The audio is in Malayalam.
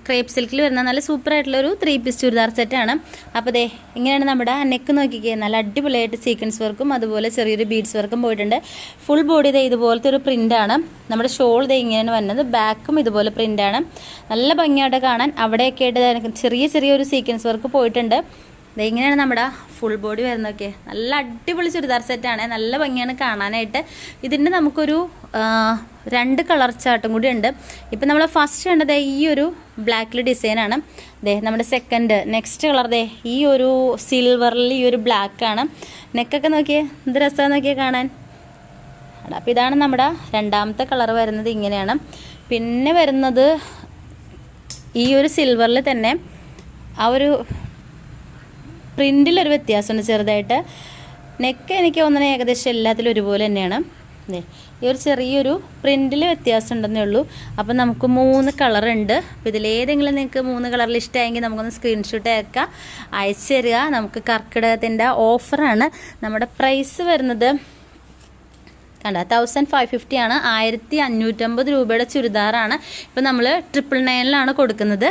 ക്രേപ്പ് സിൽക്കിൽ വരുന്ന നല്ല സൂപ്പർ ആയിട്ടുള്ളൊരു 3 പീസ് ചുരിദാർ സെറ്റാണ്. അപ്പോൾ ദേ ഇങ്ങനെയാണ് നമ്മുടെ നെക്ക് നോക്കിക്കേ. നല്ല അടിപൊളിയായിട്ട് സീക്വൻസ് വർക്കും അതുപോലെ ചെറിയൊരു ബീഡ്സ് വർക്കും പോയിട്ടുണ്ട്. ഫുൾ ബോഡി ദേ ഇതുപോലത്തെ ഒരു പ്രിൻ്റാണ്. നമ്മുടെ ഷോൾ ദേ ഇങ്ങനെയാണ് വരുന്നത്. ബാക്കും ഇതുപോലെ പ്രിൻ്റാണ്. നല്ല ഭംഗിയായിട്ട് കാണാൻ. അവിടെയൊക്കെ ആയിട്ട് ചെറിയൊരു സീക്വൻസ് വർക്ക് പോയിട്ടുണ്ട്. ദേ ഇങ്ങനെയാണ് നമ്മുടെ ഫുൾ ബോഡി വരുന്നതൊക്കെ. നല്ല അടിപൊളി ചുരിദാർ സെറ്റാണ്. നല്ല ഭംഗിയാണ് കാണാനായിട്ട്. ഇതിൻ്റെ നമുക്കൊരു 2 കളർ ചാർട്ടും കൂടി ഉണ്ട്. ഇപ്പം നമ്മൾ ഫസ്റ്റ് കണ്ടത് ഈ ഒരു ബ്ലാക്കിൽ ഡിസൈനാണ്. ദേ നമ്മുടെ നെക്സ്റ്റ് കളർ ദേ ഈ ഒരു സിൽവറിൽ ഈ ഒരു ബ്ലാക്കാണ്. നെക്കൊക്കെ നോക്കിയേ എന്ത് രസമാണെന്ന് നോക്കിയേ കാണാൻ. അപ്പോൾ ഇതാണ് നമ്മുടെ രണ്ടാമത്തെ കളർ വരുന്നത്. ഇങ്ങനെയാണ്. പിന്നെ വരുന്നത് ഈ ഒരു സിൽവറിൽ തന്നെ ആ ഒരു പ്രിൻറ്റിലൊരു വ്യത്യാസമുണ്ട് ചെറുതായിട്ട്. നെക്ക് എനിക്ക് തോന്നുന്നത് ഏകദേശം എല്ലാത്തിലും ഒരുപോലെ തന്നെയാണ്. ഈ ഒരു ചെറിയൊരു പ്രിൻറ്റിൽ വ്യത്യാസം ഉണ്ടെന്നേ ഉള്ളൂ. അപ്പം നമുക്ക് 3 കളറുണ്ട്. അപ്പോൾ ഇതിലേതെങ്കിലും നിങ്ങൾക്ക് 3 കളറിൽ ഇഷ്ടമായെങ്കിൽ നമുക്കൊന്ന് സ്ക്രീൻഷോട്ട് അയച്ചു തരിക. നമുക്ക് കർക്കിടകത്തിൻ്റെ ഓഫറാണ്. നമ്മുടെ പ്രൈസ് വരുന്നത് കണ്ട 1550 ആണ്. 1550 രൂപയുടെ ചുരിദാറാണ് ഇപ്പം നമ്മൾ 999 കൊടുക്കുന്നത്.